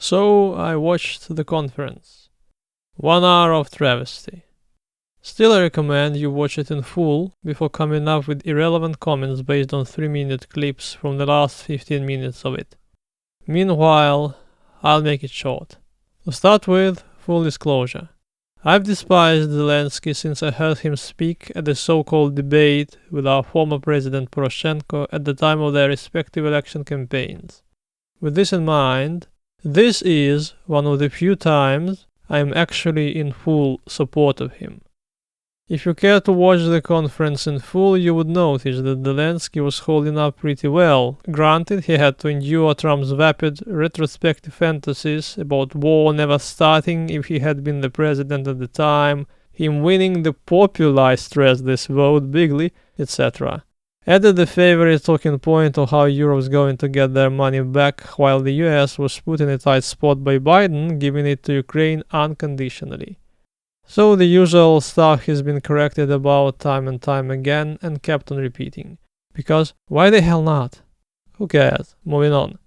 So I watched the conference. 1 hour of travesty. Still, I recommend you watch it in full before coming up with irrelevant comments based on 3-minute clips from the last 15 minutes of it. Meanwhile, I'll make it short. To start with, full disclosure. I've despised Zelenskyy since I heard him speak at the so-called debate with our former President Poroshenko at the time of their respective election campaigns. With this in mind, this is one of the few times I am actually in full support of him. If you care to watch the conference in full, you would notice that Zelenskyy was holding up pretty well. Granted, he had to endure Trump's vapid, retrospective fantasies about war never starting if he had been the president at the time, him winning the popular, I stress this, vote bigly, etc. Added the favorite talking point of how Europe's going to get their money back while the US was put in a tight spot by Biden, giving it to Ukraine unconditionally. So the usual stuff has been corrected about time and time again and kept on repeating. Because why the hell not? Who cares? Moving on.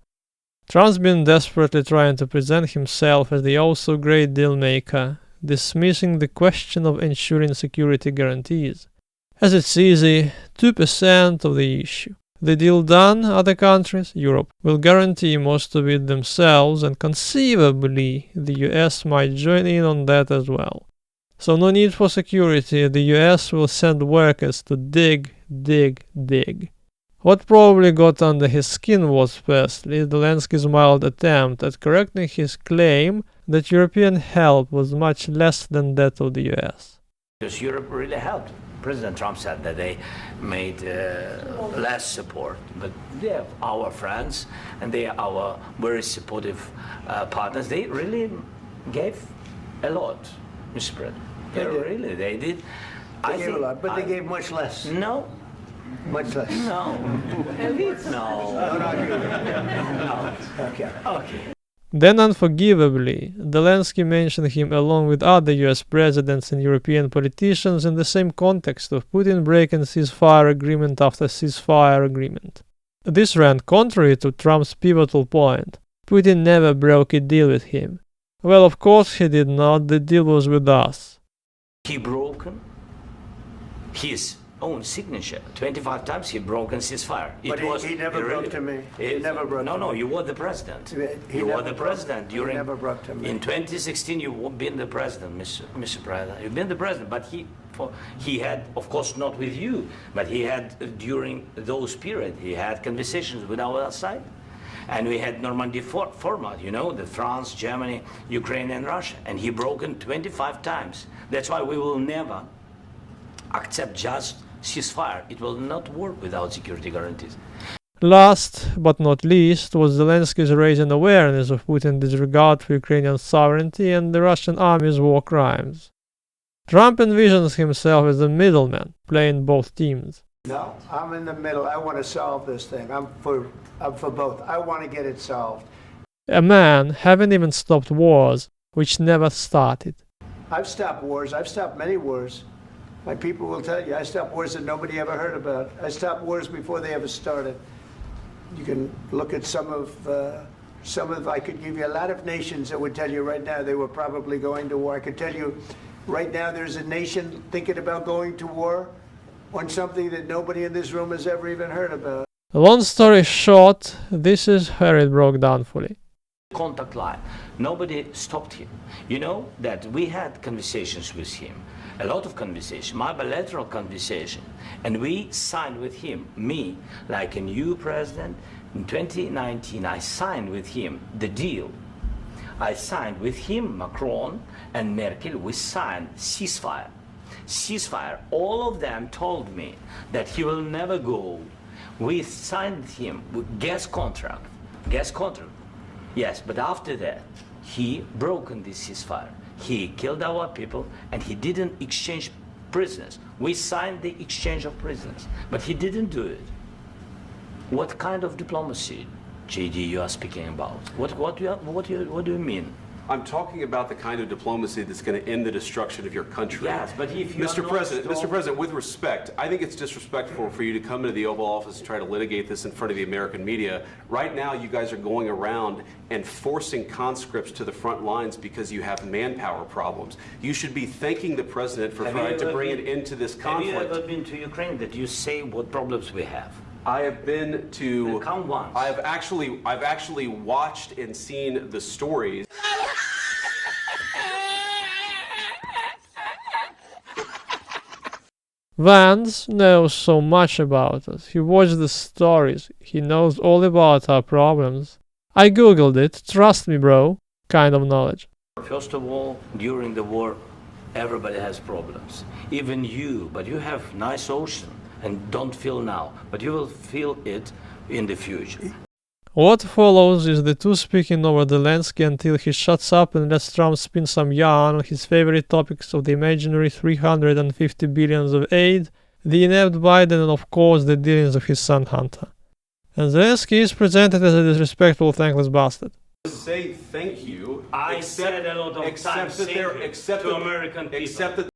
Trump's been desperately trying to present himself as the oh-so-great dealmaker, dismissing the question of ensuring security guarantees. As it's easy, 2% of the issue. The deal done, other countries, Europe, will guarantee most of it themselves, and conceivably the US might join in on that as well. So no need for security, the US will send workers to dig. What probably got under his skin was, firstly, Zelensky's mild attempt at correcting his claim that European help was much less than that of the US. Because Europe really helped. President Trump said that they made less support, but they are our friends and they are our very supportive partners. They really gave a lot, Mr. President. They did. They gave a lot, but they gave much less. No. Much less. No. No. Okay. Then, unforgivably, Zelenskyy mentioned him along with other US presidents and European politicians in the same context of Putin breaking ceasefire agreement after ceasefire agreement. This ran contrary to Trump's pivotal point. Putin never broke a deal with him. Well, of course he did not, the deal was with us. He broken his own signature 25 times. He broken ceasefire. But he never broke to me. He never broke to me. No, you were the president. You were the president during. He never broke to me. In 2016, you've been the president, Mr. President. You've been the president, but he had, of course, not with you, but he had during those period. He had conversations with our side. And we had Normandy format, the France, Germany, Ukraine, and Russia. And he broken 25 times. That's why we will never accept just ceasefire. It will not work without security guarantees. Last but not least was Zelensky's raising awareness of Putin's disregard for Ukrainian sovereignty and the Russian army's war crimes. Trump envisions himself as a middleman, playing both teams. No, I'm in the middle. I want to solve this thing. I'm for both. I want to get it solved. A man haven't even stopped wars, which never started. I've stopped wars. I've stopped many wars. My people will tell you, I stopped wars that nobody ever heard about. I stopped wars before they ever started. You can look at some of, I could give you a lot of nations that would tell you right now they were probably going to war. I could tell you right now there's a nation thinking about going to war on something that nobody in this room has ever even heard about. Long story short, this is where it broke down fully. Contact line. Nobody stopped him. You know that we had conversations with him. A lot of conversation, my bilateral conversation, and we signed with him, me, like a new president. In 2019, I signed with him the deal. I signed with him, Macron and Merkel, we signed ceasefire. Ceasefire, all of them told me that he will never go. We signed him with gas contract, yes, but after that, he broken this ceasefire. He killed our people and he didn't exchange prisoners. We signed the exchange of prisoners, but he didn't do it. What kind of diplomacy, JD, you are speaking about? What do you mean? I'm talking about the kind of diplomacy that's going to end the destruction of your country. Yes, but if you Mr. President, with respect, I think it's disrespectful for you to come into the Oval Office and try to litigate this in front of the American media. Right now, you guys are going around and forcing conscripts to the front lines because you have manpower problems. You should be thanking the president for trying to bring an end to this conflict. Have you ever been to Ukraine that you say what problems we have? I have been to. Come once. I've actually watched and seen the stories. Vance knows so much about us. He watched the stories. He knows all about our problems. I googled it. Trust me, bro. Kind of knowledge. First of all, during the war, everybody has problems. Even you, but you have nice ocean and don't feel now, but you will feel it in the future. What follows is the two speaking over Zelenskyy until he shuts up and lets Trump spin some yarn on his favorite topics of the imaginary 350 billions of aid, the inept Biden, and of course the dealings of his son Hunter. And Zelenskyy is presented as a disrespectful, thankless bastard. Say thank you. I said a lot of times to American people.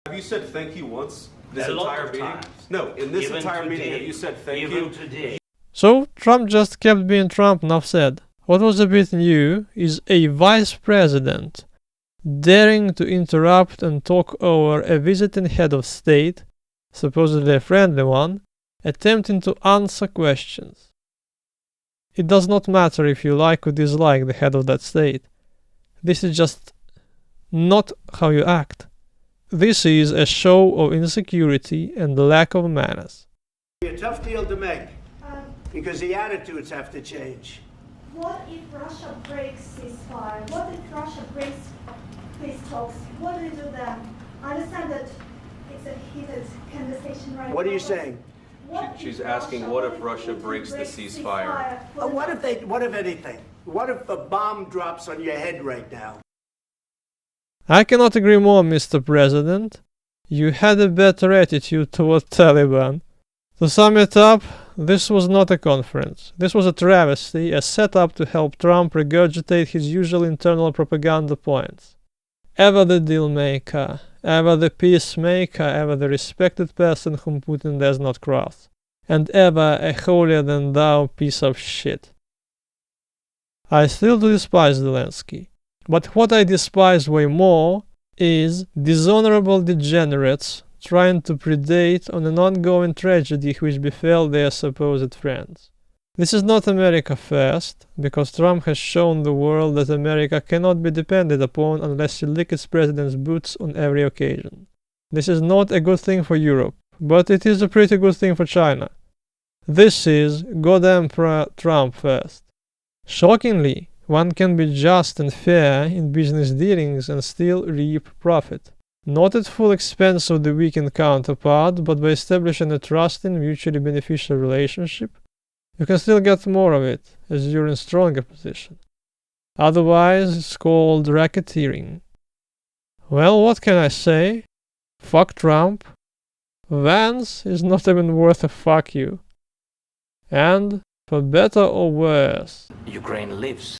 Have you said thank you once? This A lot entire of meeting? times. No, in this Even entire meeting, today. have you said thank Even you? today. So, Trump just kept being Trump, enough said. What was a bit new is a vice president daring to interrupt and talk over a visiting head of state, supposedly a friendly one, attempting to answer questions. It does not matter if you like or dislike the head of that state. This is just not how you act. This is a show of insecurity and lack of manners. A tough deal to make because the attitudes have to change. What if Russia breaks ceasefire? What if Russia breaks peace talks? What do we do then? I understand that it's a heated conversation right now. What are you saying? She's asking, what if Russia breaks the ceasefire? What if anything? What if a bomb drops on your head right now? I cannot agree more, Mr. President. You had a better attitude toward Taliban. To sum it up, this was not a conference. This was a travesty, a setup to help Trump regurgitate his usual internal propaganda points. Ever the dealmaker, ever the peacemaker, ever the respected person whom Putin does not cross, and ever a holier-than-thou piece of shit. I still do despise Zelenskyy. But what I despise way more is dishonorable degenerates trying to predate on an ongoing tragedy which befell their supposed friends. This is not America first, because Trump has shown the world that America cannot be depended upon unless you lick its president's boots on every occasion. This is not a good thing for Europe, but it is a pretty good thing for China. This is goddamn Trump first. Shockingly, one can be just and fair in business dealings and still reap profit. Not at full expense of the weakened counterpart, but by establishing a trusting, mutually beneficial relationship, you can still get more of it, as you're in stronger position. Otherwise, it's called racketeering. Well, what can I say? Fuck Trump. Vance is not even worth a fuck you. And, for better or worse, Ukraine lives.